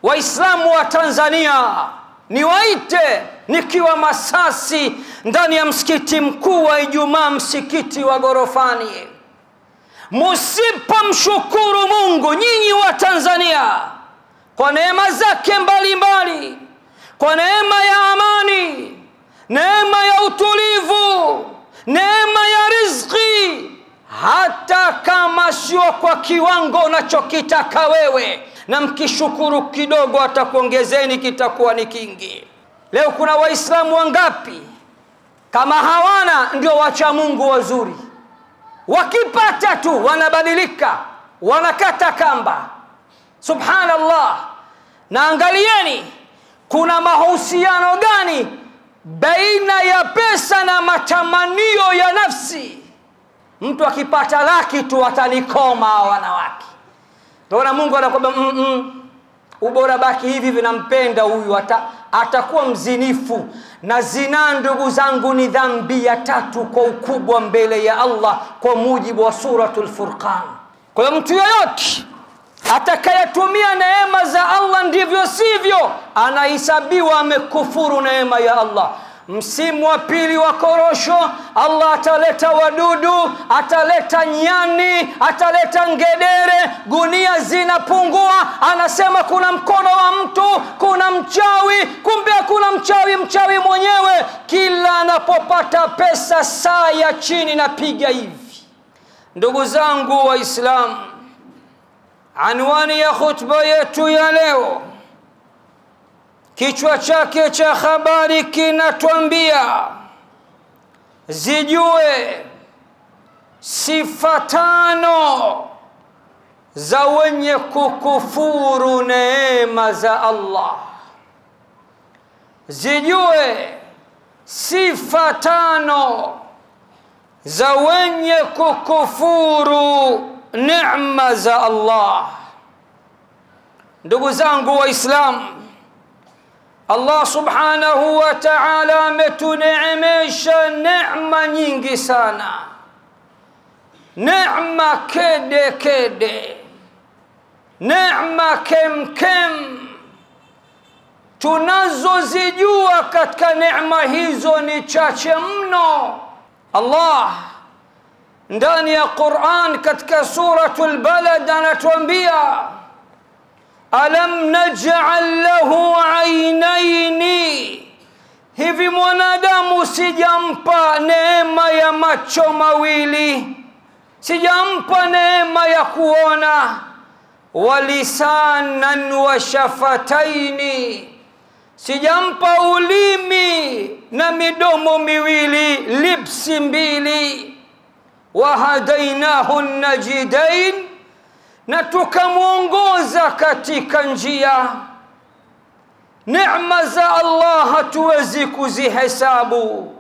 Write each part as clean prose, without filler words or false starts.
Waislamu wa Tanzania, niwaite nikiwa Masasi ndani ya msikiti mkuu wa Ijumaa, msikiti wa Gorofani. Msipomshukuru Mungu nyinyi wa Tanzania kwa neema zake mbalimbali, kwa neema ya amani, neema ya utulivu, neema ya riziki, hata kama sio kwa kiwango unachokitaka wewe, na mkishukuru kidogo atakuongezeni kitakuwa ni kingi. Leo kuna Waislamu wangapi kama hawana ndio wacha Mungu wazuri, wakipata tu wanabadilika, wanakata kamba. Subhanallah. Na angalieni kuna mahusiano gani baina ya pesa na matamanio ya nafsi. Mtu akipata laki tu atanikoma wanawake. Ndio Mungu anakuambia ubora baki hivi vinampenda huyu, atakuwa mzinifu. Na zina, ndugu zangu, ni dhambi ya 3 kwa ukubwa mbele ya Allah kwa mujibu wa suratul Furqan. Kwa hiyo mtu yoyote atakayetumia neema za Allah ndivyo sivyo, anahesabiwa amekufuru neema ya Allah. Msimu wa pili wa korosho, Allah ataleta wadudu, ataleta nyani, ataleta ngedere, gunia zinapungua. Anasema kuna mkono wa mtu, kuna mchawi. Kumbe kuna mchawi mwenyewe. Kila anapopata pesa saa ya chini napiga hivi. Ndugu zangu Waislamu, anwani ya khutba yetu ya leo, kichwa chake cha habari kinatuambia zijue sifa 5 za wenye kukufuru neema za Allah. Zijue sifa 5 za wenye kukufuru neema za Allah. Ndugu zangu Waislamu, Allah subhanahu wa ta'ala ametuneemesha neema nyingi sana, neema kede kede, neema kem. Tunazozijua katika neema hizo ni chache mno. Allah ndani ya Qur'an katika suratul Balad anatuambia alam naj'al lahu aynaini, hivi mwanadamu sijampa neema ya macho mawili, sijampa neema ya kuona, walisanan wa shafataini, sijampa ulimi na midomo miwili, lipsi mbili, wahadainahu najidain, na tukamuongoza katika njia. Neema za Allah hatuwezi kuzihesabu.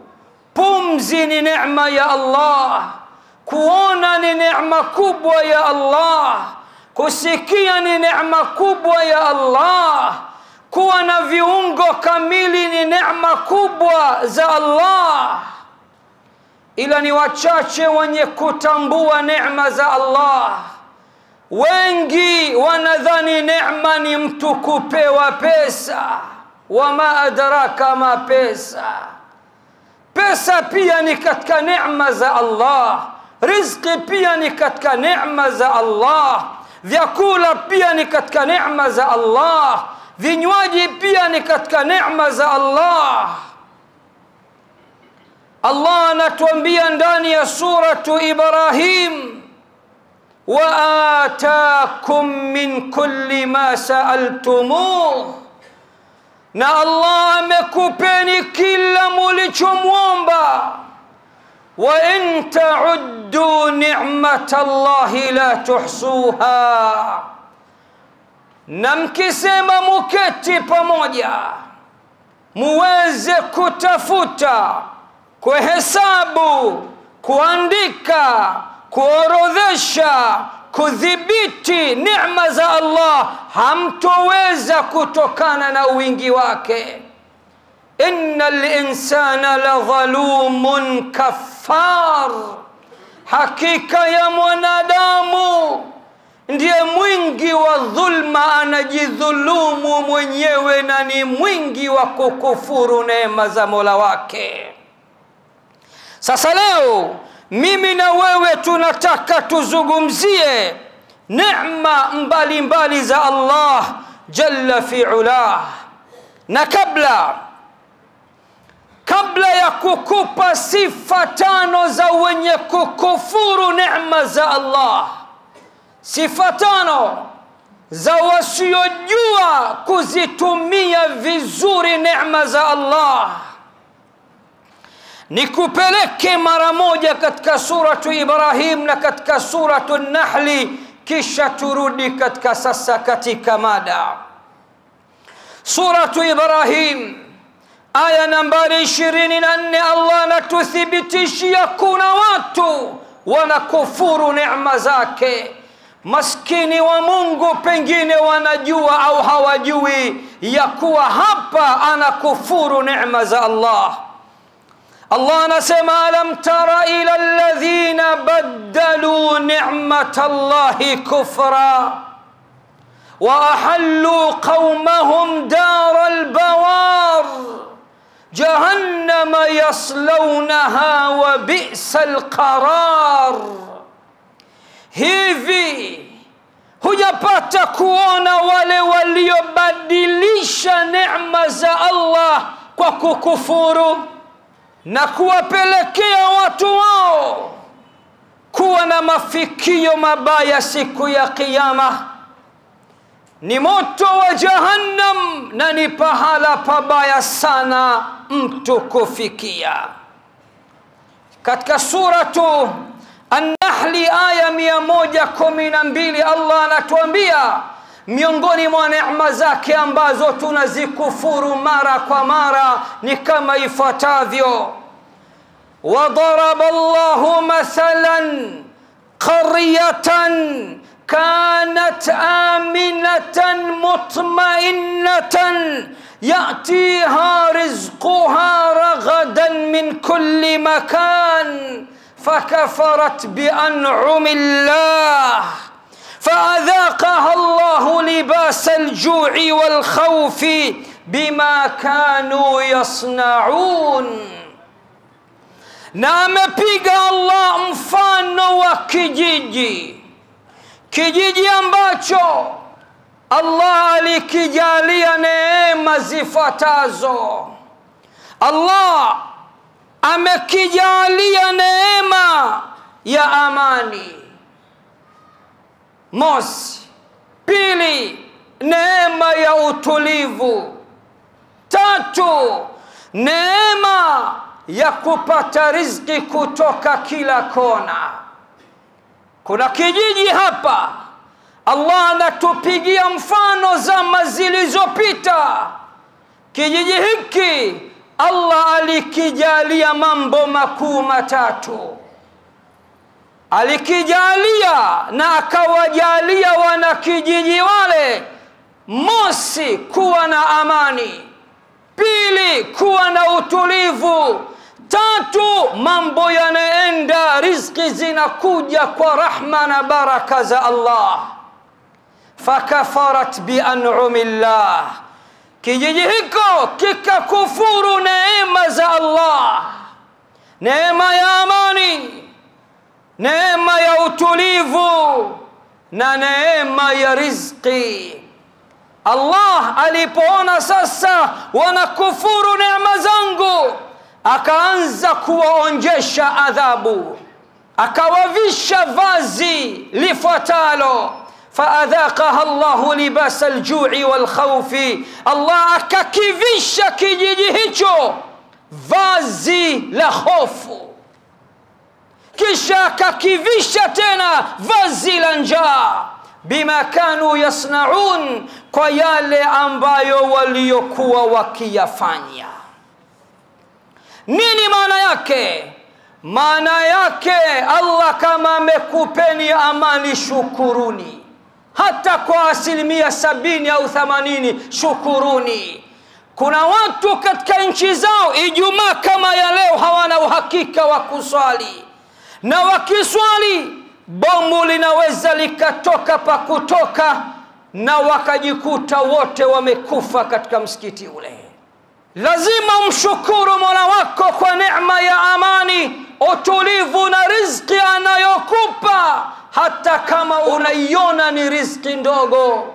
Pumzi ni neema ya Allah, kuona ni neema kubwa ya Allah, kusikia ni neema kubwa ya Allah, kuwa na viungo kamili ni neema kubwa za Allah. Ila ni wachache wenye kutambua neema za Allah. Wengi wanadhani neema ni mtu kupewa pesa. Wama adraka ma pesa. Pesa pia ni katika neema za Allah. Riziki pia ni katika neema za Allah. Vyakula pia ni katika neema za Allah. Vinywaji pia ni katika neema za Allah. Allah anatuambia ndani ya suratu Ibrahim, wa ataakum min kulli ma sa'altumuh, na Allah amekupeni kila mulichomwomba. Wa in ta'uddu ni'matallahi la tuhsuha, na mkisema muketi pamoja muweze kutafuta, kuhesabu, kuandika, kuorodhesha, kudhibiti neema za Allah, hamtoweza kutokana na wingi wake. Innal insana la dhalumun kaffar, hakika ya mwanadamu ndiye mwingi wa dhulma, anajidhulumu mwenyewe na ni mwingi wa kukufuru neema za Mola wake. Sasa leo mimi na wewe tunataka tuzungumzie neema mbalimbali za Allah jalla fi'ala. Na kabla ya kukupa sifa 5 za wenye kukufuru neema za Allah, sifa 5 za wasiojua kuzitumia vizuri neema za Allah, nikupeleke mara moja katika suratu Ibrahim na katika suratu Nahli, kisha turudi katika mada. Suratu Ibrahim aya nambari 24, Allah anatuthibitishia kuna watu wanakufuru neema zake. Maskini wa Mungu pengine wanajua au hawajui ya kuwa hapa anakufuru neema za Allah. Allah anasema, alam tara ila alladhina baddalu ni'matallahi kufra wa ahallu qawmahum daral bawar jahannama yaslawnaha wa bi'sal qarar. Hivi hujapata kuona wale waliobadilisha neema za Allah kwa kukufuru na kuwapelekea watu wao kuwa na mafikio mabaya siku ya Kiyama? Ni moto wa Jahannam na ni pahala pabaya sana mtu kufikia. Katika suratu An-Nahli aya 112 Allah anatuambia miongoni mwa neema zake ambazo tunazikufuru mara kwa mara ni kama ifuatavyo: wadaraba Allahu mathalan qaryatan kanat aminatan mutma'innatan ya'tiha rizquha ragadan min kulli makan فكفرت بأنعم الله فأذاقها الله لباس الجوع والخوف بما كانوا يصنعون. Na amepiga Allah mfano wa kijiji ambacho Allah alikijalia neema zifuatazo. Allah amekijalia neema ya amani. Mosi. Pili, neema ya utulivu. Tatu, neema ya kupata riziki kutoka kila kona. Kuna kijiji hapa Allah anatupigia mfano zama zilizopita. Kijiji hiki Allah alikijalia mambo makuu matatu. Alikijalia na akawajalia wanakijiji wale: mosi, kuwa na amani; pili, kuwa na utulivu; tatu, mambo yanaenda, riziki zinakuja kwa rahma na baraka za Allah. Fakafarat bi an'umillah, kijiji hiko kikakufuru neema za Allah, neema ya amani, neema ya utulivu na neema ya riziki. Allah alipoona sasa wanakufuru neema zangu, akaanza kuwaonjesha adhabu, akawavisha vazi lifuatalo: فأذاقها الله لباس الجوع والخوف. Allah akakivisha kijiji hicho vazi la hofu, kisha akakivisha tena vazi la njaa. Bima kanu yasnaun, kwa yale ambayo waliokuwa wakiyafanya. Nini maana yake? Maana yake, Allah kama amekupeni amani, shukuruni. Hata kwa 70% au 80% shukuruni. Kuna watu katika nchi zao Ijumaa kama ya leo hawana uhakika wa kuswali, na wakiswali bomu linaweza likatoka pa kutoka na wakajikuta wote wamekufa katika msikiti ule. Lazima umshukuru Mola wako kwa neema ya amani, utulivu na riziki anayokupa, hata kama unaiona ni riziki ndogo.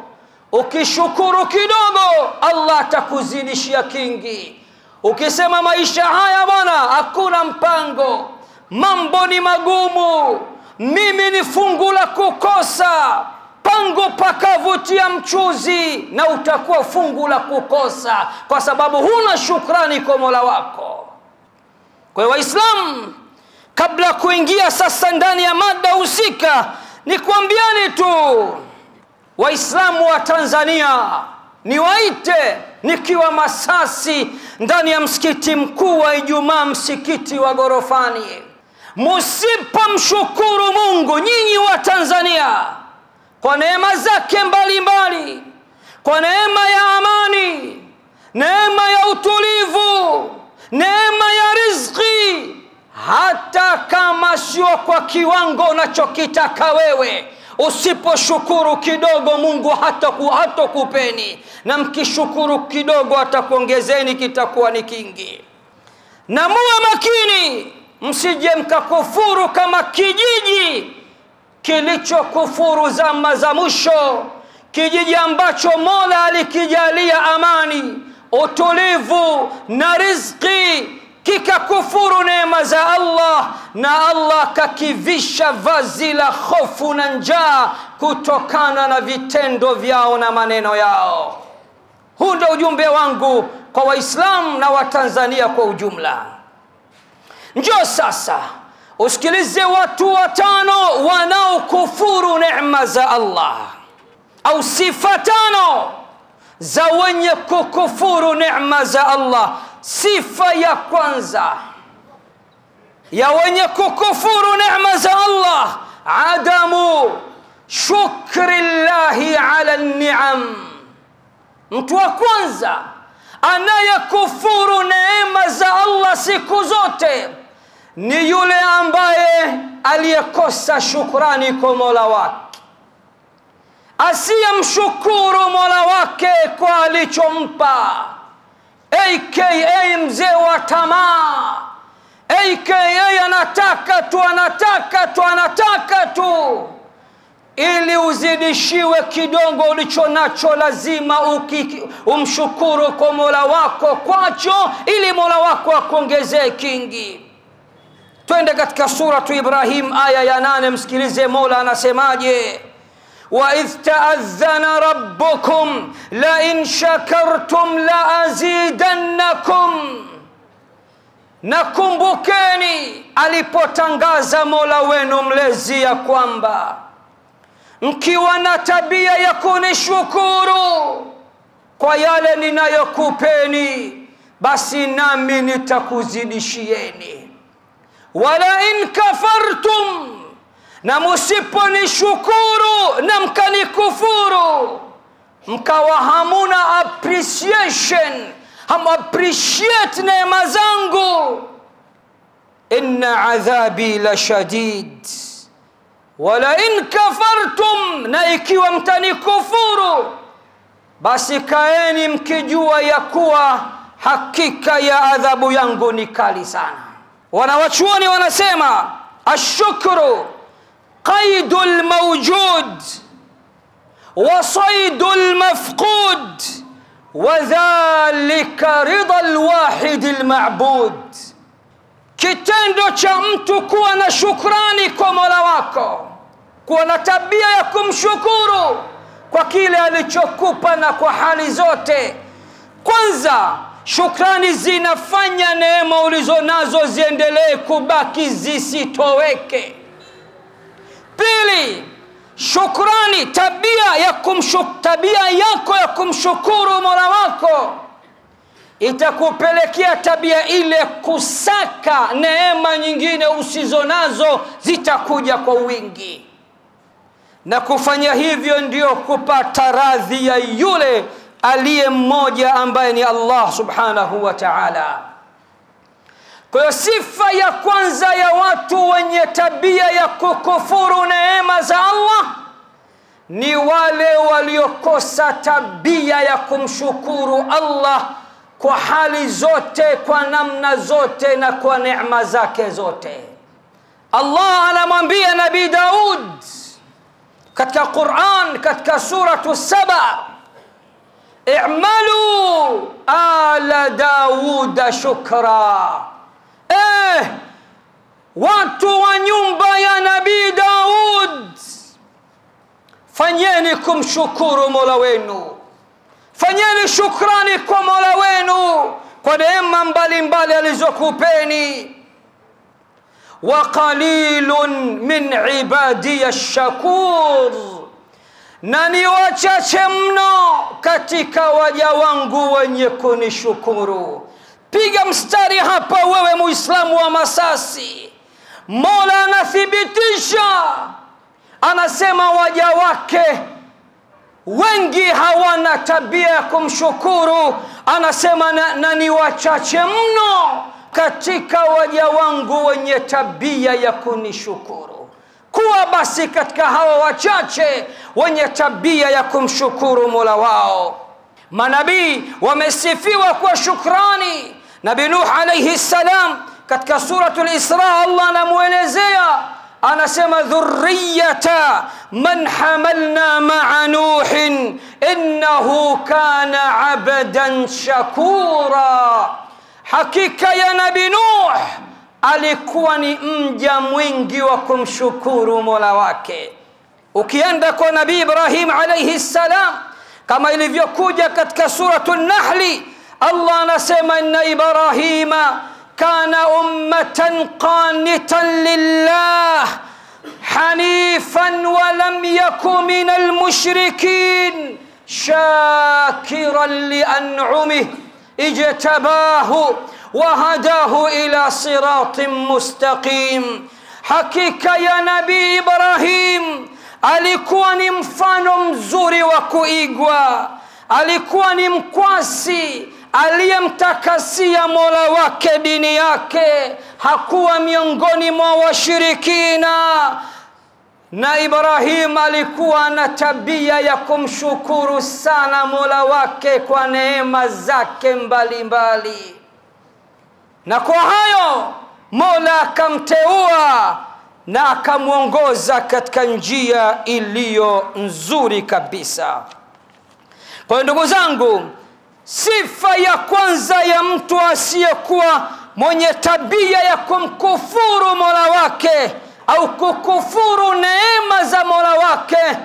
Ukishukuru kidogo, Allah atakuzidishia kingi. Ukisema maisha haya bwana hakuna mpango, mambo ni magumu, mimi ni fungu la kukosa, pango pakavutia mchuzi, na utakuwa fungu la kukosa kwa sababu huna shukrani kwa Mola wako. Kwa hiyo Waislamu, kabla kuingia sasa ndani ya mada husika, nikwambiani tu Waislamu wa Tanzania, niwaite nikiwa Masasi ndani ya msikiti mkuu wa Ijumaa, msikiti wa Gorofani. Msipomshukuru Mungu nyinyi wa Tanzania kwa neema zake mbalimbali, kwa neema ya amani, neema ya utulivu, neema ya riziki, hata kama sio kwa kiwango unachokitaka wewe, usiposhukuru kidogo Mungu hata kupeni, na mkishukuru kidogo atakuongezeni, kitakuwa ni kingi. Na muwe makini msije mkakufuru kama kijiji kilichokufuru zama za mwisho, kijiji ambacho Mola alikijalia amani, utulivu na riziki, kikakufuru neema za Allah, na Allah kakivisha vazi la hofu na njaa kutokana na vitendo vyao na maneno yao. Huu ndio ujumbe wangu kwa Waislamu na Watanzania kwa ujumla. Njoo sasa usikilize watu watano wanaokufuru neema za Allah, au sifa tano za wenye kukufuru neema za Allah. Sifa ya kwanza ya wenye kukufuru neema za Allah, adamu shukri llahi ala ni'am. Mtu wa kwanza anayekufuru neema za Allah siku zote ni yule ambaye aliyekosa shukrani kwa Mola wake, asiyemshukuru Mola wake kwa alichompa, aka mzee wa tamaa, aka anataka tu. Ili uzidishiwe kidogo ulicho nacho, lazima umshukuru kwa Mola wako kwacho, ili Mola wako akuongezee kingi. Twende katika suratu Ibrahim aya ya 8, msikilize Mola anasemaje. Wa idh ta'adhana rabbukum la in shakartum la azidannakum. Nakumbukeni alipotangaza Mola wenu mlezi ya kwamba mkiwa na tabia ya kunishukuru kwa yale ninayokupeni, basi nami nitakuzidishieni. Wala in kafartum, na musiponishukuru na mkanikufuru, mkawa hamuna appreciation, appreciate neema zangu, inna adhabi la shadid. Wala in kafartum, na ikiwa mtanikufuru, basi kaeni mkijua ya kuwa hakika ya adhabu yangu ni kali sana. Wanawachuoni wanasema ashukru qaidul mawjud wa saidul mafqud wa dhalika ridal wahidil ma'bud. Kitendo cha mtu kuwa na shukrani kwa Mola wako, kuwa na tabia ya kumshukuru kwa kile alichokupa na kwa hali zote. Kwanza, shukrani zinafanya neema ulizonazo ziendelee kubaki, zisitoweke. Pili, shukrani, tabia yako ya kumshukuru Mola wako itakupelekea tabia ile kusaka neema nyingine usizonazo, zitakuja kwa wingi. Na kufanya hivyo ndio kupata radhi ya yule aliye mmoja ambaye ni Allah subhanahu wa ta'ala. Kwa hiyo sifa ya kwanza ya watu wenye tabia ya kukufuru neema za Allah ni wale waliokosa tabia ya kumshukuru Allah kwa hali zote, kwa namna zote na kwa neema zake zote. Allah anamwambia Nabii Daud katika Qur'an, katika suratu Saba, i'malu ala Dauda shukra. Watu wa nyumba ya Nabii Daud, fanyeni kumshukuru Mola wenu, fanyeni shukrani kwa Mola wenu kwa neema mbalimbali alizokupeni. Wa qalilun min ibadiy ash-shakur, na ni wachache mno katika waja wangu wenye kunishukuru. Piga mstari hapa wewe Muislamu wa Masasi. Mola anathibitisha, anasema waja wake wengi hawana tabia ya kumshukuru. Anasema na ni wachache mno katika waja wangu wenye tabia ya kunishukuru. Kuwa basi katika hawa wachache wenye tabia ya kumshukuru Mola wao. Manabii wamesifiwa kwa shukrani. Nabii Nuh alayhi salam katika suratul Isra, Allah anamuelezea, anasema dhurriyata man hamalna ma'a Nuhin innahu kana abdan shakura. Hakika ya Nabii Nuh alikuwa ni mja mwingi wa kumshukuru Mola wake. Ukienda kwa Nabii Ibrahim alayhi salam, kama ilivyokuja katika suratul Nahli, Allah anasema inna Ibrahima kana ummatan qanitan lillah hanifan wa lam yakun minal mushrikin shakiran li an'umihi ijtabahu wa hadahu ila siratin mustaqim. Hakika ya Nabii Ibrahim alikuwa ni mfano mzuri wa kuigwa, alikuwa ni mkwasi aliyemtakasia Mola wake dini yake, hakuwa miongoni mwa washirikina. Na Ibrahim alikuwa na tabia ya kumshukuru sana Mola wake kwa neema zake mbalimbali. Na kwa hayo Mola akamteua na akamuongoza katika njia iliyo nzuri kabisa. Kwa ndugu zangu, sifa ya kwanza ya mtu asiyekuwa mwenye tabia ya kumkufuru Mola wake au kukufuru neema za Mola wake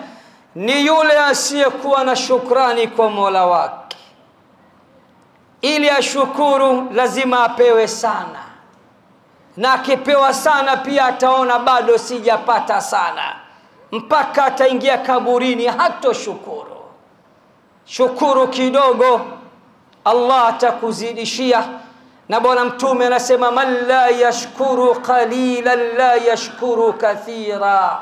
ni yule asiyekuwa na shukrani kwa Mola wake. Ili ashukuru lazima apewe sana, na akipewa sana pia ataona bado sijapata sana, mpaka ataingia kaburini hatoshukuru. Shukuru kidogo, Allah atakuzidishia. Na Bwana Mtume anasema man la yashkuru qalilan la yashkuru kathira,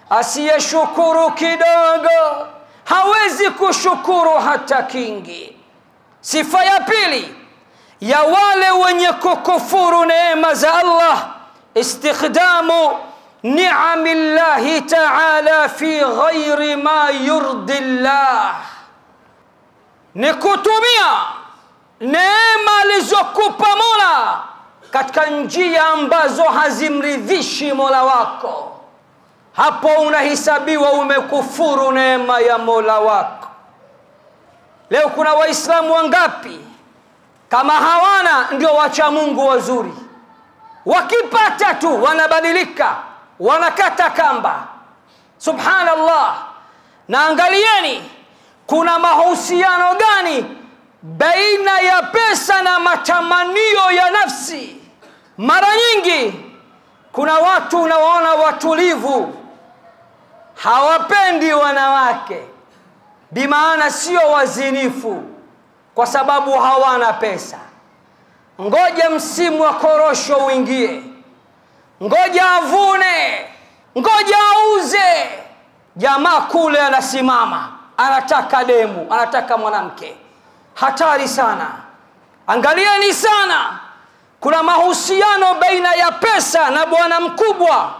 asiyeshukuru kidogo hawezi kushukuru hata kingi. Sifa ya pili ya wale wenye kukufuru neema za Allah, istikhdamu ni'amillahi ta'ala fi ghairi ma yurdi Allah, ni kutumia neema alizokupa Mola katika njia ambazo hazimridhishi Mola wako. Hapo unahesabiwa umekufuru neema ya Mola wako. Leo kuna Waislamu wangapi kama hawana ndio wacha Mungu wazuri, wakipata tu wanabadilika, wanakata kamba. Subhanallah. Na angalieni kuna mahusiano gani baina ya pesa na matamanio ya nafsi. Mara nyingi kuna watu unawaona watulivu, hawapendi wanawake, bimaana sio wazinifu, kwa sababu hawana pesa. Ngoja msimu wa korosho uingie, ngoja avune, ngoja auze, jamaa kule anasimama anataka demu, anataka mwanamke. Hatari sana. Angalieni sana kuna mahusiano baina ya pesa na bwana mkubwa.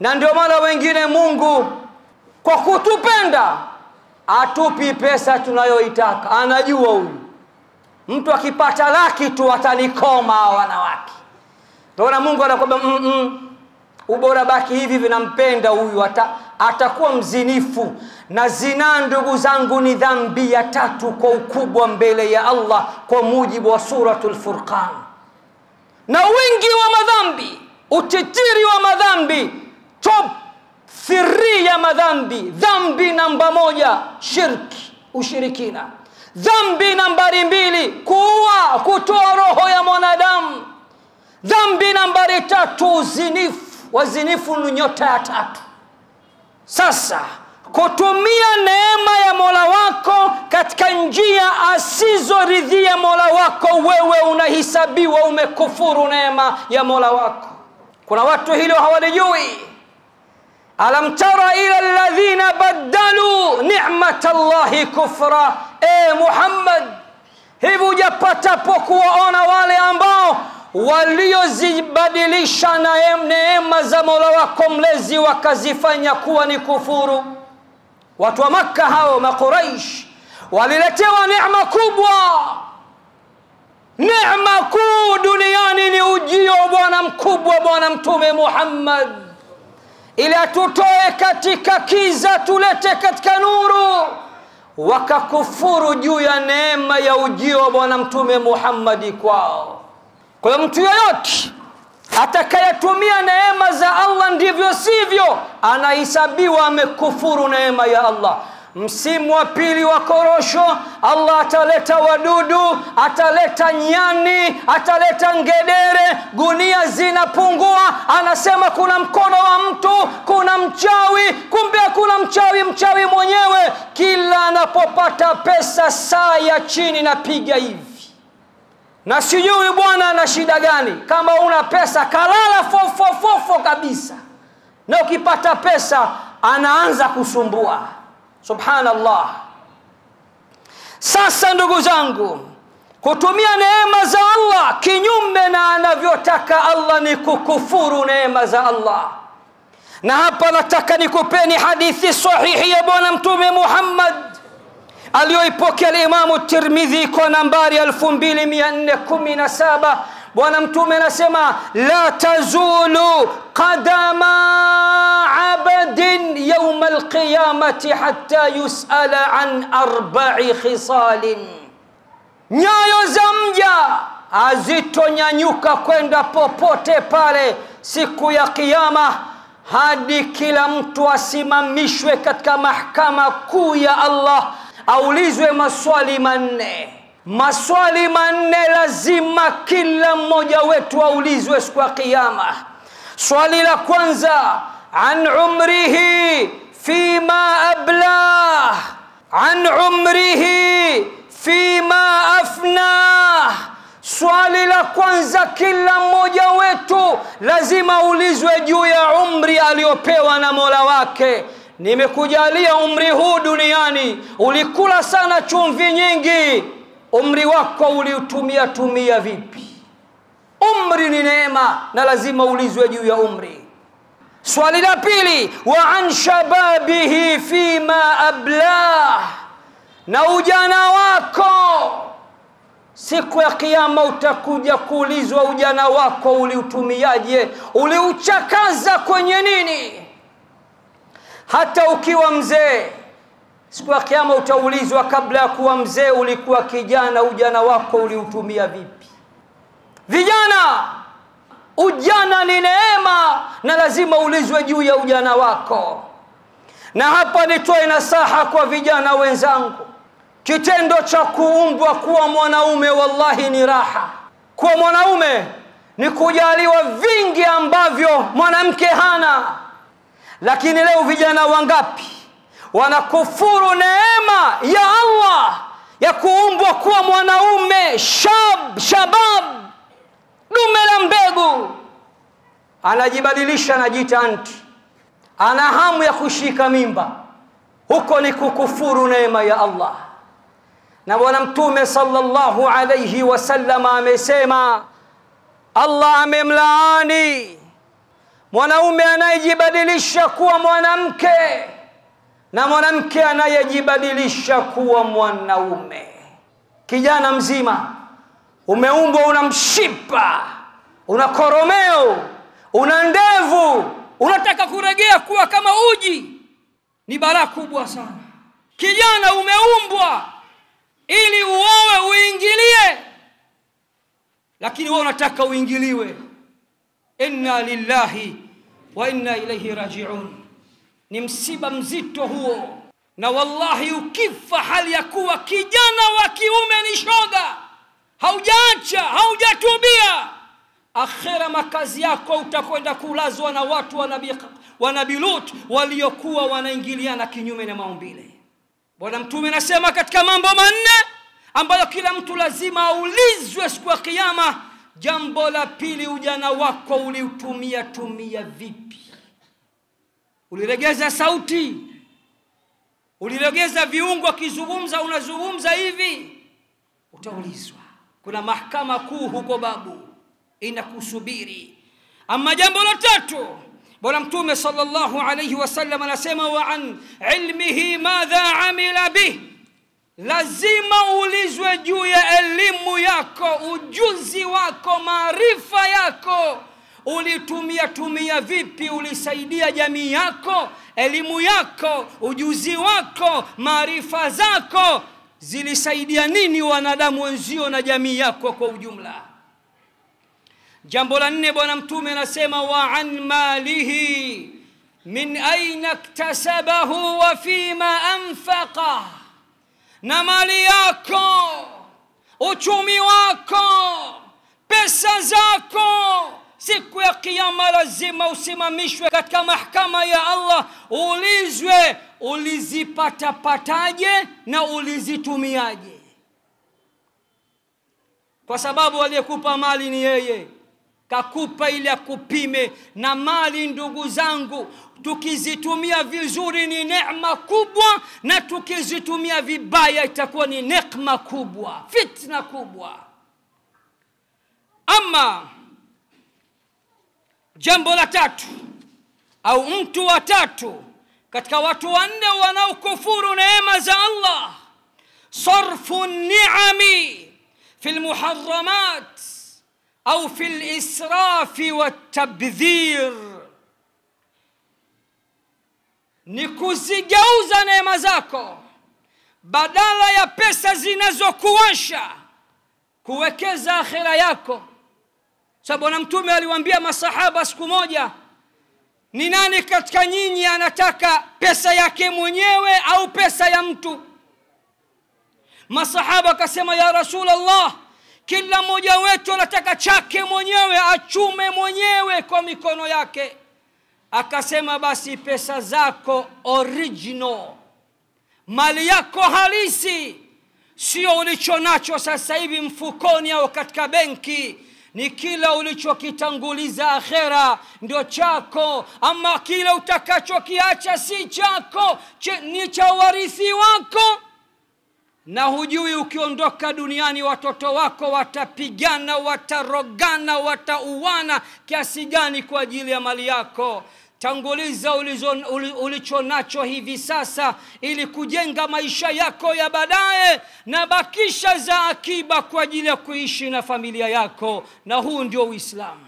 Na ndio maana wengine Mungu kwa kutupenda atupi pesa tunayoitaka. Anajua huyu mtu akipata laki tu atanikoma wanawake. Ndio Mungu anakwambia ubora baki hivi, vinampenda huyu, atakuwa mzinifu. Na zina, ndugu zangu, ni dhambi ya 3 kwa ukubwa mbele ya Allah kwa mujibu wa suratul Furqan. Na wingi wa madhambi, utitiri wa madhambi, top 3 ya madhambi. Dhambi namba 1 shirki, ushirikina. Dhambi nambari 2 kuua, kutoa roho ya mwanadamu. Dhambi nambari 3 uzinifu. Wazinifu ni nyota ya 3. Sasa kutumia neema ya Mola wako katika njia asizoridhia Mola wako, wewe unahisabiwa umekufuru neema ya Mola wako. Kuna watu hilo hawalijui. Alam tara ila alladhina badalu ni'matallahi kufra. Muhammad, hivi hujapata kuwaona wale ambao waliozibadilisha neema za Mola wako mlezi wakazifanya kuwa ni kufuru? Watu wa Makka hao Makuraish waliletewa neema kubwa. Neema kuu duniani ni ujio bwana mkubwa, bwana Mtume Muhammad, ili atutoe katika kiza tulete katika nuru. Wakakufuru juu ya neema ya ujio wa bwana Mtume Muhammad kwao. Kwa hiyo mtu yoyote atakayetumia neema za Allah ndivyo sivyo, anahesabiwa amekufuru neema ya Allah. Msimu wa pili wa korosho, Allah ataleta wadudu, ataleta nyani, ataleta ngedere, gunia zinapungua. Anasema kuna mkono wa mtu, kuna mchawi. Kumbe kuna mchawi mwenyewe. Kila anapopata pesa saa ya chini napiga hivi. Na sijui bwana ana shida gani. Kama una pesa kalala fofo kabisa, na ukipata pesa anaanza kusumbua. Subhanallah. Sasa ndugu zangu, kutumia neema za Allah kinyume na anavyotaka Allah ni kukufuru neema za Allah. Na hapa nataka nikupeni hadithi sahihi ya bwana Mtume Muhammad aliyoipokea Imam Tirmidhi kwa nambari 2417. Bwana Mtume anasema la tazulu qadama abdin yawm alqiyamati hatta yusala an 4 khisalin. Nyayo za mja hazitonyanyuka kwenda popote pale siku ya kiyama hadi kila mtu asimamishwe katika mahakama kuu ya Allah, aulizwe maswali 4. Maswali 4 lazima kila mmoja wetu aulizwe siku ya kiyama. Swali la kwanza, an umrihi fima ablah, an umrihi fima afnah. Swali la kwanza kila mmoja wetu lazima aulizwe juu ya umri aliopewa na Mola wake. Nimekujalia umri huu duniani, ulikula sana chumvi nyingi, umri wako uliutumia vipi? Umri ni neema na lazima ulizwe juu ya umri. Swali la pili, wa an shababihi fima ablah, na ujana wako siku ya kiyama utakuja kuulizwa ujana wako uliutumiaje, uliuchakaza kwenye nini? Hata ukiwa mzee siku ya kiyama utaulizwa, kabla ya kuwa mzee ulikuwa kijana, ujana wako uliutumia vipi? Vijana, ujana ni neema na lazima ulizwe juu ya ujana wako. Na hapa nitoe nasaha kwa vijana wenzangu. Kitendo cha kuumbwa kuwa mwanaume wallahi ni raha. Kuwa mwanaume ni kujaliwa vingi ambavyo mwanamke hana. Lakini leo vijana wangapi wanakufuru neema ya Allah ya kuumbwa kuwa mwanaume, shabab, dume la mbegu. Anajibadilisha, anajiita anti, ana hamu ya kushika mimba. Huko ni kukufuru neema ya Allah. Na bwana Mtume sallallahu alayhi wasallam amesema, Allah amemlaani mwanaume anayejibadilisha kuwa mwanamke na mwanamke anayejibadilisha kuwa mwanaume. Kijana mzima umeumbwa una mshipa, una koromeo, una ndevu, unataka kuregea kuwa kama uji, ni balaa kubwa sana. Kijana umeumbwa ili uowe uingilie, lakini wewe unataka uingiliwe. Inna lillahi wa inna ilayhi raji'un. Ni msiba mzito huo, na wallahi ukifa hali ya kuwa kijana wa kiume ni shoga, haujaacha, haujatubia, akhera makazi yako utakwenda kulazwa na watu wa Nabii Lut waliokuwa wanaingiliana kinyume na maumbile. Bwana Mtume anasema katika mambo manne ambayo kila mtu lazima aulizwe siku ya kiyama, jambo la pili, ujana wako uliutumia vipi? Uliregeza sauti? Uliregeza viungo kizungumza, unazungumza hivi? Utaulizwa. Kuna mahakama kuu huko babu inakusubiri. Ama jambo la tatu, Bwana Mtume sallallahu alayhi wasallam anasema, wa an ilmihi madha amila bih. Lazima ulizwe juu ya elimu yako, ujuzi wako, maarifa yako. Ulitumia vipi? Ulisaidia jamii yako? Elimu yako, ujuzi wako, maarifa zako zilisaidia nini wanadamu wenzio na jamii yako kwa ujumla? Jambo la nne, Bwana Mtume anasema, wa an malihi min aina iktasabahu wa fima anfaqa. Na mali yako, uchumi wako, pesa zako, siku ya kiyama lazima usimamishwe katika mahakama ya Allah, ulizwe ulizipata pataje na ulizitumiaje, kwa sababu aliyekupa mali ni yeye, kakupa ili akupime. Na mali, ndugu zangu, tukizitumia vizuri ni neema kubwa, na tukizitumia vibaya itakuwa ni nekma kubwa, fitna kubwa. Ama jambo la tatu, au mtu wa tatu katika watu wanne wanaokufuru neema za Allah, sarfu ni'ami fi almuharramat au fi alisrafi watabdhir. Ni kuzigeuza neema zako, badala ya pesa zinazokuosha, kuwekeza akhira yako. Sababu Bwana Mtume aliwaambia masahaba siku moja, ni nani katika nyinyi anataka pesa yake mwenyewe au pesa ya mtu? Masahaba akasema, ya Rasulullah, kila mmoja wetu anataka chake mwenyewe, achume mwenyewe kwa mikono yake. Akasema, basi pesa zako original, mali yako halisi, sio ulichonacho sasa hivi mfukoni au katika benki. Ni kila ulichokitanguliza akhera ndio chako, ama kila utakachokiacha si chako, ni cha warithi wako. Na hujui ukiondoka duniani watoto wako watapigana, watarogana, watauana kiasi gani kwa ajili ya mali yako. Tanguliza ulichonacho hivi sasa ili kujenga maisha yako ya baadaye, na bakisha za akiba kwa ajili ya kuishi na familia yako. Na huu ndio Uislamu.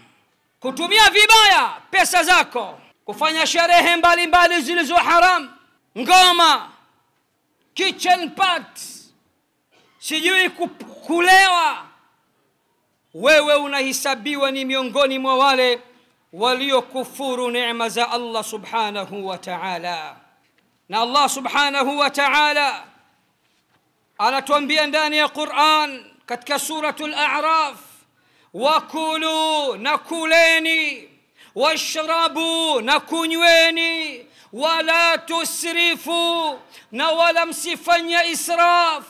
Kutumia vibaya pesa zako, kufanya sherehe mbalimbali zilizo haram, ngoma, kitchen parties, sijui kulewa, wewe unahisabiwa ni miongoni mwa wale waliokufuru neema za Allah subhanahu wa ta'ala. Na Allah subhanahu wa ta'ala anatuambia ndani ya Qur'an katika suratul A'raf, wakulu, nakuleni, washrabu, nakunyweni, wala tusrifu, na wala msifanye israf,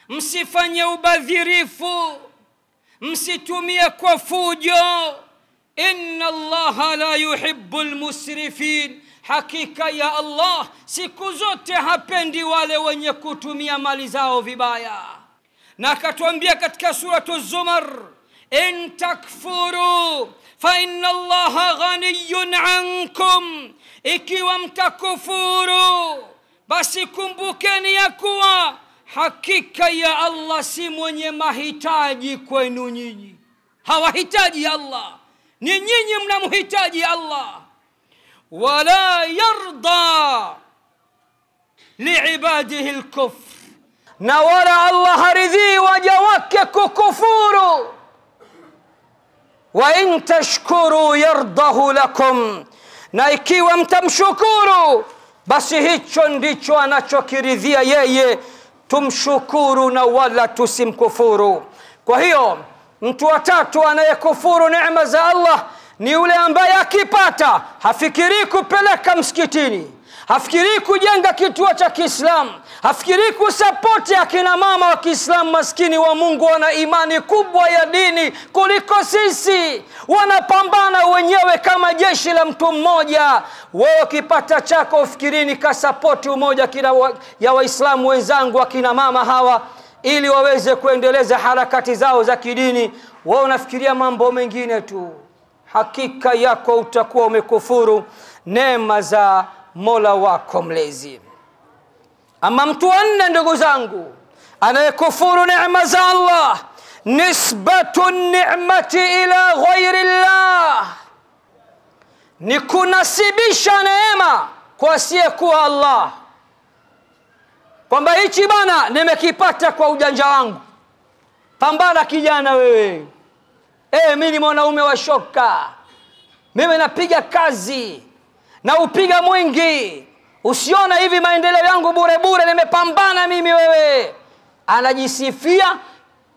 msifanye ubadhirifu, msitumie kwa fujo. Inna Allah la yuhibbul musrifin. Hakika ya Allah siku zote hapendi wale wenye kutumia mali zao vibaya. Na akatuambia katika suratu Zumar, in takfuru fa inna Allaha ghaniyun ankum, ikiwa mtakufuru basi kumbukeni ya kuwa hakika ya Allah si mwenye mahitaji kwenu nyinyi. Hawahitaji Allah, ni nyinyi mnamhitaji Allah. Wala yarda liibadihi al-kufr, na wala Allah haridhi waja wake kukufuru. Wa in tashkuru yardahu lakum, na ikiwa mtamshukuru basi hicho ndicho anachokiridhia yeye, tumshukuru na wala tusimkufuru. Kwa hiyo mtu wa tatu anayekufuru neema za Allah ni yule ambaye akipata hafikiri kupeleka msikitini, hafikiri kujenga kituo cha Kiislamu, hafikiri kusapoti akina mama wa Kiislamu maskini wa Mungu, wana imani kubwa ya dini kuliko sisi, wanapambana wenyewe kama jeshi la mtu mmoja. Wewe ukipata chako ufikirini kasapoti umoja ya Waislamu wenzangu akina mama hawa ili waweze kuendeleza harakati zao za kidini. Wewe unafikiria mambo mengine tu, hakika yako utakuwa umekufuru neema za Mola wako mlezi. Ama mtu wa nne, ndugu zangu, anayekufuru neema za Allah, nisbatu ni'mati ila ghairi Allah, ni kunasibisha neema kwa asiyekuwa Allah, kwamba hichi bana nimekipata kwa ujanja wangu. Pambana kijana wewe, mimi ni mwanaume wa shoka, mimi napiga kazi na upiga mwingi, usiona hivi maendeleo yangu bure bure, nimepambana mimi. Wewe anajisifia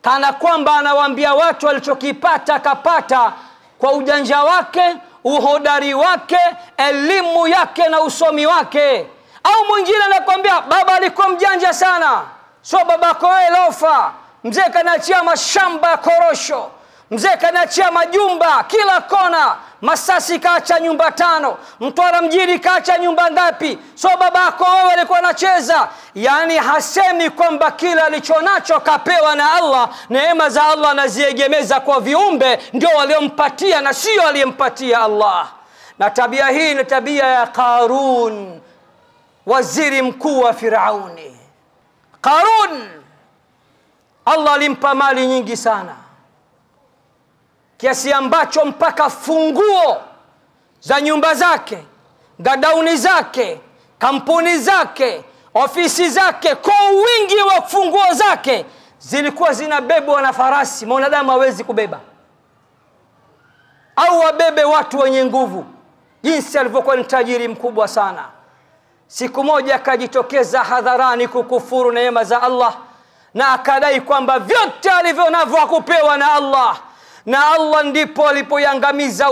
kana kwamba anawaambia watu alichokipata akapata kwa ujanja wake, uhodari wake, elimu yake na usomi wake. Au mwingine anakuambia baba alikuwa mjanja sana. So babako wewe lofa, mzee kanaachia mashamba ya korosho, mzee kanaachia majumba kila kona, Masasi kaacha nyumba 5, Mtwara mjini kaacha nyumba ngapi? So babako wewe alikuwa anacheza. Yani hasemi kwamba kila alichonacho kapewa na Allah. Neema za Allah anaziegemeza kwa viumbe ndio waliompatia na sio aliyempatia Allah. Na tabia hii ni tabia ya Qarun, waziri mkuu wa Firauni. Qarun Allah alimpa mali nyingi sana, kiasi ambacho mpaka funguo za nyumba zake, gadauni zake, kampuni zake, ofisi zake, kwa wingi wa funguo zake zilikuwa zinabebwa na farasi. Mwanadamu hawezi kubeba, au wabebe watu wenye nguvu. Jinsi alivyokuwa ni tajiri mkubwa sana. Siku moja akajitokeza hadharani kukufuru neema za Allah, na akadai kwamba vyote alivyo navyo hakupewa na Allah. Na Allah ndipo alipoiangamiza,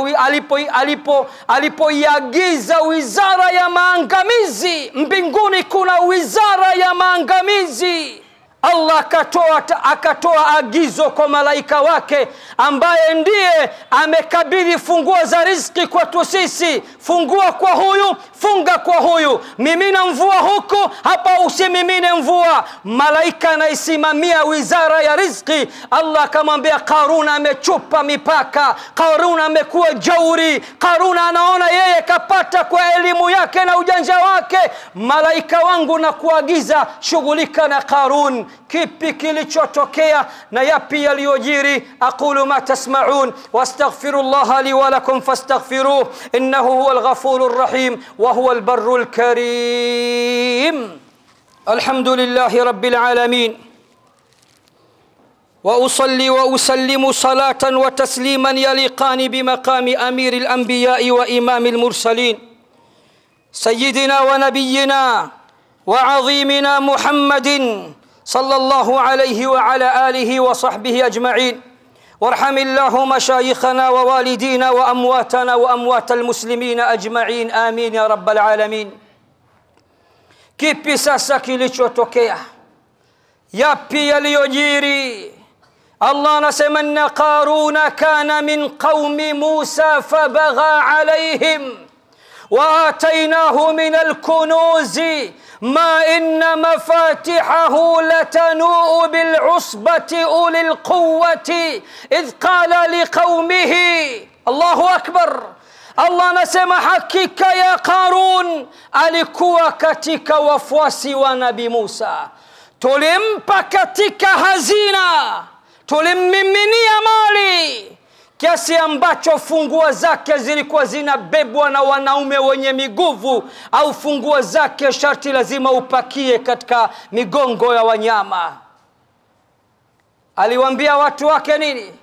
alipoiagiza wizara ya maangamizi. Mbinguni kuna wizara ya maangamizi. Allah akatoa agizo kwa malaika wake, ambaye ndiye amekabidhi funguo za riziki kwetu sisi. Fungua kwa huyu, funga kwa huyu, mimina mvua huku, hapa usimimine mvua. Malaika anaisimamia wizara ya riziki. Allah akamwambia Qarun amechupa mipaka, Qarun amekuwa jauri, Qarun anaona yeye kapata kwa elimu yake na ujanja wake. Malaika wangu na kuagiza, shughulika na Qarun. Kipi kilichotokea na yapi yaliyojiri? Aqulu ma tasma'un wastaghfirullah li wa lakum fastaghfiruhu innahu huwal ghafurur rahim wa huwal barrul karim. Alhamdulillahi rabbil alamin, wa usalli wa usallimu salatan wa tasliman yaliqani bimaqami amiril anbiya'i wa imamil mursalin sayyidina wa nabiyyina wa azimina Muhammadin صلى الله عليه وعلى آله وصحبه أجمعين. وارحم الله مشايخنا ووالدينا وأمواتنا وأموات المسلمين أجمعين آمين يا رب العالمين. Kipi sasa kilichotokea? Yapi yaliyojiri? Allah anasema inna Qaruna kana min qaumi Musa fabagha alayhim وآتيناه من الكنوز ما إن مفاتحه لتنوء بالعصبة أولي القوة إذ قال لقومه الله أكبر. Allah anasema hakika ya Qarun alikuwa katika wafuasi wa Nabii Musa. Tulimpa katika hazina, tulimmiminia mali kiasi ambacho funguo zake zilikuwa zinabebwa na wanaume wenye miguvu, au funguo zake sharti lazima upakie katika migongo ya wanyama. Aliwaambia watu wake nini?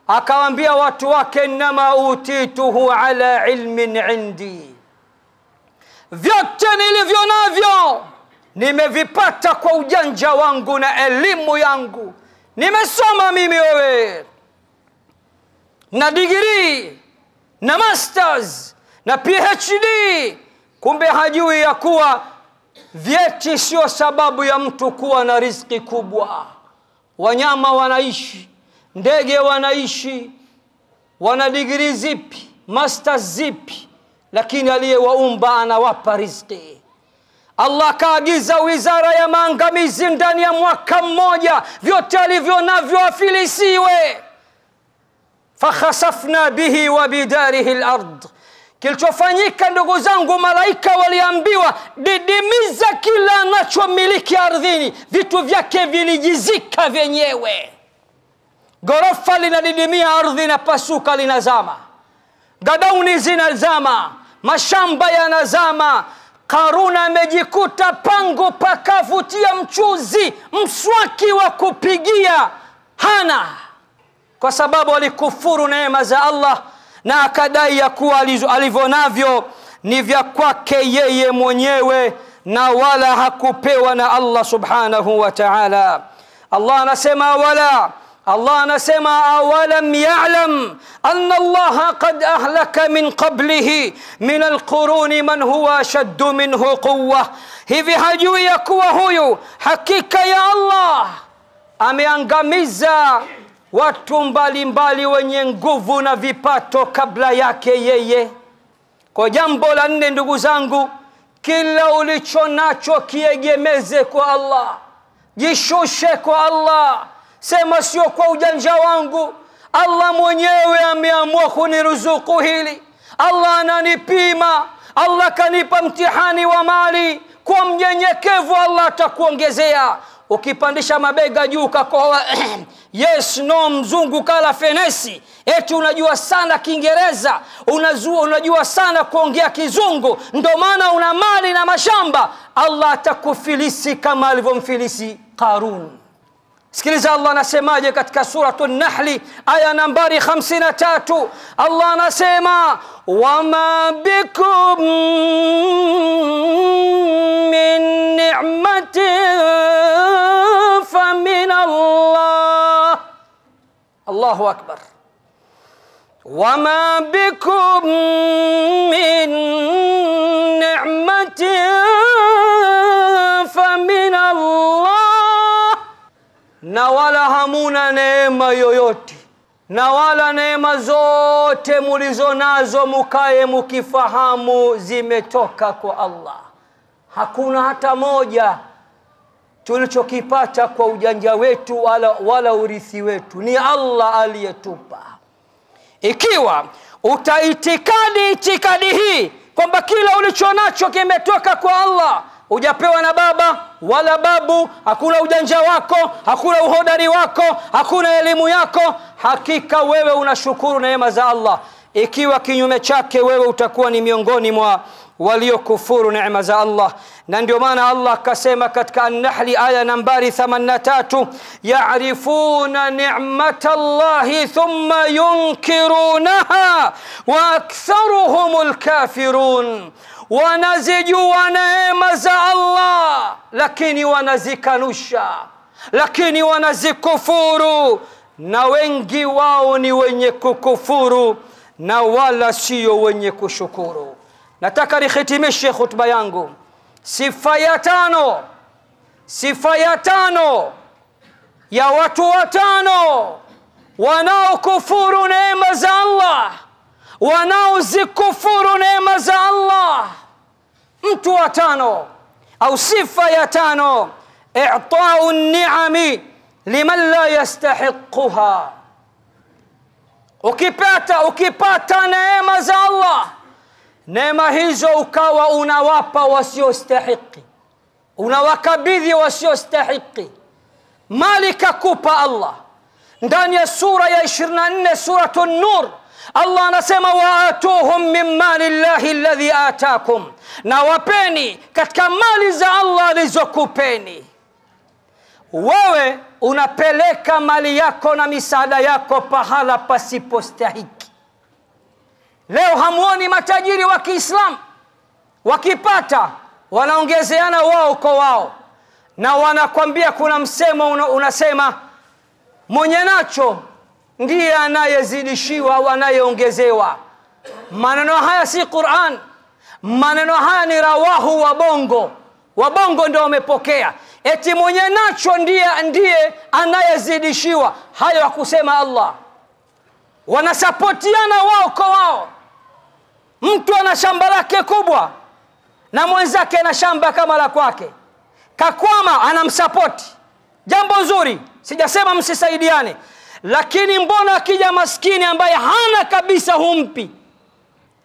Akawaambia watu wake, inma utituhu ala ilmin indi, vyote nilivyo navyo nimevipata kwa ujanja wangu na elimu yangu. Nimesoma mimi wewe na degree na masters na PhD. Kumbe hajui ya kuwa vyeti sio sababu ya mtu kuwa na riziki kubwa. Wanyama wanaishi, ndege wanaishi, wana degree zipi, masters zipi, lakini aliyewaumba anawapa riziki. Allah kaagiza wizara ya maangamizi ndani ya mwaka mmoja, vyote alivyo navyo afilisiwe. Fakhasafna bihi wa bidarihi al-ard. Kilichofanyika ndugu zangu, malaika waliambiwa didimiza kila anachomiliki ardhini, vitu vyake vilijizika vyenyewe. Gorofa linadidimia, ardhi inapasuka, linazama, gadauni zinazama, mashamba yanazama. Karuna amejikuta pango pakavutia mchuzi, mswaki wa kupigia hana, kwa sababu alikufuru neema za Allah na akadai ya kuwa alivyonavyo ni vya kwake yeye mwenyewe na wala hakupewa na Allah subhanahu wa ta'ala. Allah anasema awalam ya'lam anna Allah qad ahlaka min qablihi min alquruni man huwa ashaddu minhu quwwa. Hivi hajui ya kuwa huyu hakika ya Allah ameangamiza watu mbalimbali wenye nguvu na vipato kabla yake yeye. Kwa jambo la nne ndugu zangu, kila ulicho nacho kiegemeze kwa Allah, jishushe kwa Allah. Sema sio kwa ujanja wangu, Allah mwenyewe ameamua kuniruzuku hili, Allah ananipima, Allah kanipa mtihani wa mali. Kwa mnyenyekevu Allah atakuongezea. Ukipandisha mabega juu ukakoa yes no, mzungu kala fenesi, eti unajua sana Kiingereza, unajua sana kuongea Kizungu, ndio maana una mali na mashamba, Allah atakufilisi kama alivyomfilisi Qarun. Sikiliza Allah anasemaje katika suratul Nahl aya nambari 53. Allah anasema wama bikum min ni'matin famin Allah. Allahu akbar. wama bikum min ni'matin famin Allah. Na wala hamuna neema yoyote, na wala neema zote mulizonazo mukae mukifahamu zimetoka kwa Allah. Hakuna hata moja tulichokipata kwa ujanja wetu wala urithi wetu, ni Allah aliyetupa. Ikiwa itikadi hii kwamba kila ulichonacho kimetoka kwa Allah, hujapewa na baba wala babu, hakuna ujanja wako, hakuna uhodari wako, hakuna elimu yako, hakika wewe unashukuru neema za Allah. Ikiwa kinyume chake, wewe utakuwa ni miongoni mwa waliokufuru neema za Allah. Na ndio maana Allah akasema katika An-Nahl aya nambari 83, ya'rifuna ni'matallahi thumma yunkirunaha wa aktharuhumul kafirun. Wanazijua neema za Allah lakini wanazikanusha, lakini wanazikufuru, na wengi wao ni wenye kukufuru na wala sio wenye kushukuru. Nataka nihitimishe khutba yangu sifa ya tano ya watu watano wanaokufuru neema za Allah, wanaozikufuru neema za Allah. Mtu wa tano au sifa ya tano, i'ta'u an-ni'ami liman la yastahiqquha. Ukipata neema za Allah, neema hizo ukawa unawapa wasiostahiki, unawakabidhi wasiostahiki. Mali kakupa Allah. Ndani ya sura ya 24 suratul Nur, Allah anasema waatuhum min mali llahi alladhi ataakum, na wapeni katika mali za Allah alizokupeni. Wewe unapeleka mali yako na misaada yako pahala pasipostahiki. Leo hamuoni matajiri wa Kiislamu wakipata wanaongezeana wao kwa wao, na wanakwambia, kuna msemo unasema mwenye nacho ndiye anayezidishiwa au anayeongezewa. Maneno haya si Qur'an, maneno haya ni rawahu wabongo. Wabongo ndio wamepokea eti mwenye nacho ndiye anayezidishiwa. Hayo hakusema Allah. Wanasapotiana wao kwa wao. Mtu ana shamba lake kubwa na mwenzake ana shamba kama la kwake, kakwama anamsapoti. Jambo nzuri, sijasema msisaidiane, lakini mbona akija maskini ambaye hana kabisa humpi?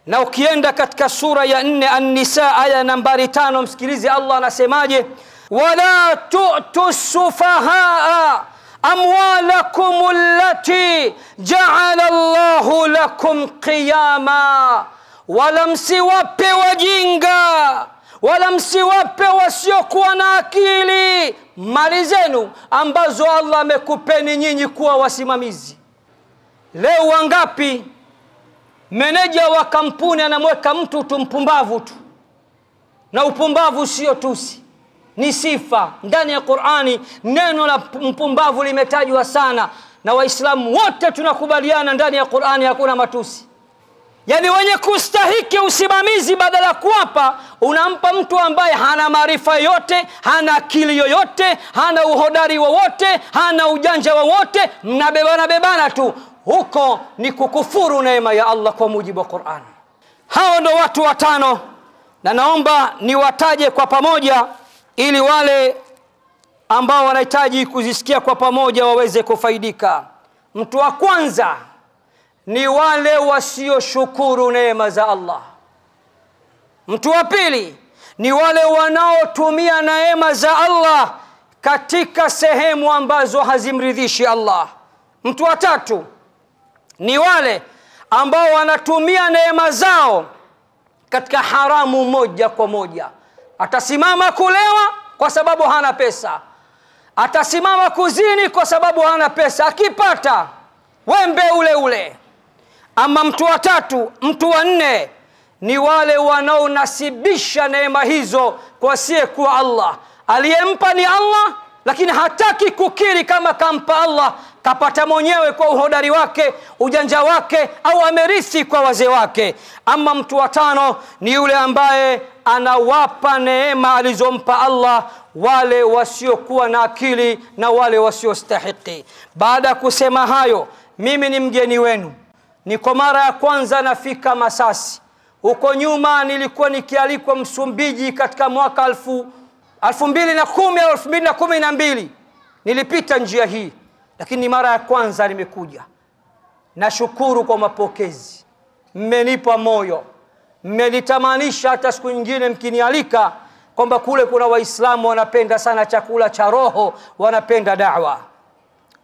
Na ukienda katika sura ya 4 An-Nisa aya nambari 5, msikilize Allah anasemaje: wala tu'tu sufahaa amwalakum allati ja'ala Allahu lakum qiyama, wala msiwape wajinga, wala msiwape wasiokuwa na akili mali zenu ambazo Allah amekupeni nyinyi kuwa wasimamizi. Leo wangapi meneja wa kampuni anamweka mtu tumpumbavu tu, na upumbavu sio tusi, ni sifa. Ndani ya Qur'ani neno la mpumbavu limetajwa sana, na Waislamu wote tunakubaliana ndani ya Qur'ani hakuna matusi. Yani wenye kustahiki usimamizi, badala kuwapa unampa mtu ambaye hana maarifa yote, hana akili yoyote, hana uhodari wowote, hana ujanja wowote, mnabebana tu. Huko ni kukufuru neema ya Allah kwa mujibu wa Qur'an. Hao ndo watu watano, na naomba niwataje kwa pamoja ili wale ambao wanahitaji kuzisikia kwa pamoja waweze kufaidika. Mtu wa kwanza ni wale wasioshukuru neema za Allah. Mtu wa pili ni wale wanaotumia neema za Allah katika sehemu ambazo hazimridhishi Allah. Mtu wa tatu ni wale ambao wanatumia neema zao katika haramu moja kwa moja. Atasimama kulewa kwa sababu hana pesa, atasimama kuzini kwa sababu hana pesa, akipata wembe ule ule. Ama mtu wa tatu, mtu wa nne ni wale wanaonasibisha neema hizo kwa asiyekuwa Allah. Aliyempa ni Allah, lakini hataki kukiri kama kampa Allah, kapata mwenyewe kwa uhodari wake, ujanja wake, au amerithi kwa wazee wake. Ama mtu wa tano ni yule ambaye anawapa neema alizompa Allah wale wasiokuwa na akili na wale wasiostahiki. Baada ya kusema hayo, mimi ni mgeni wenu. Ni kwa mara ya kwanza nafika Masasi. Huko nyuma nilikuwa nikialikwa Msumbiji katika mwaka 2010 au 2012. Nilipita njia hii, lakini ni mara ya kwanza nimekuja. Nashukuru kwa mapokezi. Mmenipa moyo. Mmenitamanisha hata siku nyingine mkinialika kwamba kule kuna Waislamu wanapenda sana chakula cha roho, wanapenda da'wa.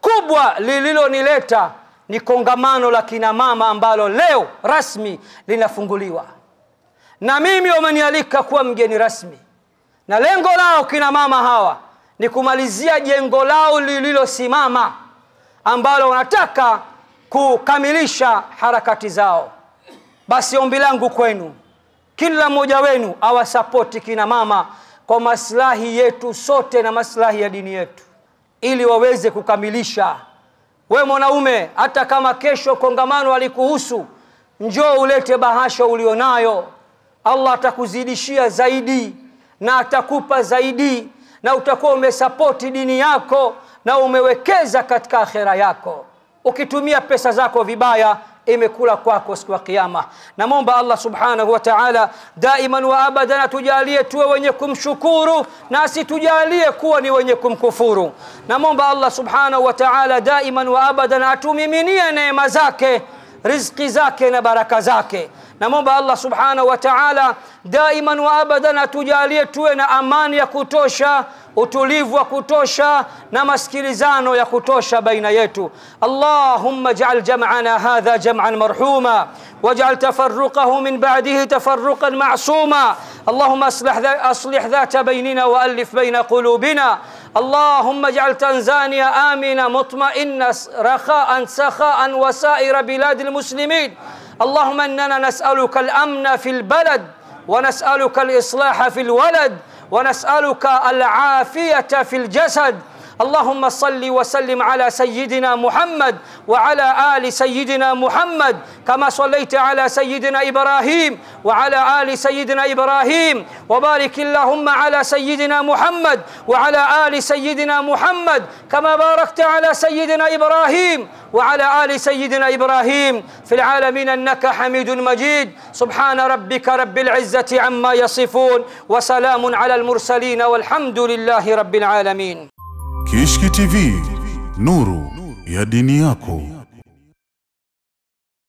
Kubwa lililonileta ni kongamano la kina mama ambalo leo rasmi linafunguliwa. Na mimi wamenialika kuwa mgeni rasmi. Na lengo lao kina mama hawa ni kumalizia jengo lao lililosimama ambalo wanataka kukamilisha harakati zao. Basi ombi langu kwenu, kila mmoja wenu awasapoti kina mama kwa maslahi yetu sote na maslahi ya dini yetu, ili waweze kukamilisha. We mwanaume, hata kama kesho kongamano alikuhusu, njoo ulete bahasha ulionayo. Allah atakuzidishia zaidi na atakupa zaidi, na utakuwa umesapoti dini yako na umewekeza katika akhera yako. Ukitumia pesa zako vibaya, imekula kwako siku ya kiyama. Naomba Allah subhanahu wa ta'ala daiman wa abadan atujalie tuwe wenye kumshukuru na asitujalie kuwa ni wenye kumkufuru. Naomba Allah subhanahu wa ta'ala daiman wa abadan atumiminie neema zake, riziki zake na baraka zake. Naomba Allah subhanahu wa ta'ala daiman wa abadan atujalie tuwe na amani ya kutosha, utulivu wa kutosha na masikilizano ya kutosha baina yetu. Allahumma ij'al jam'ana hadha jam'an marhuma waj'al tafarruqahu min ba'dihi tafarruqan ma'suma. Allahumma aslih dhata baynina wa alif bayna qulubina. اللهم اجعل تنزانيا آمنة مطمئنة رخاء سخاء وسائر بلاد المسلمين. اللهم إننا نسألك الأمن في البلد ونسألك الإصلاح في الولد ونسألك العافية في الجسد. اللهم صل وسلم على سيدنا محمد وعلى آل سيدنا محمد كما صليت على سيدنا إبراهيم وعلى آل سيدنا إبراهيم، وبارك اللهم على سيدنا محمد وعلى آل سيدنا محمد كما باركت على سيدنا إبراهيم وعلى آل سيدنا إبراهيم في العالمين إنك حميد مجيد. سبحان ربك رب العزة عما يصفون وسلام على المرسلين والحمد لله رب العالمين. Kishki TV, nuru ya dini yako.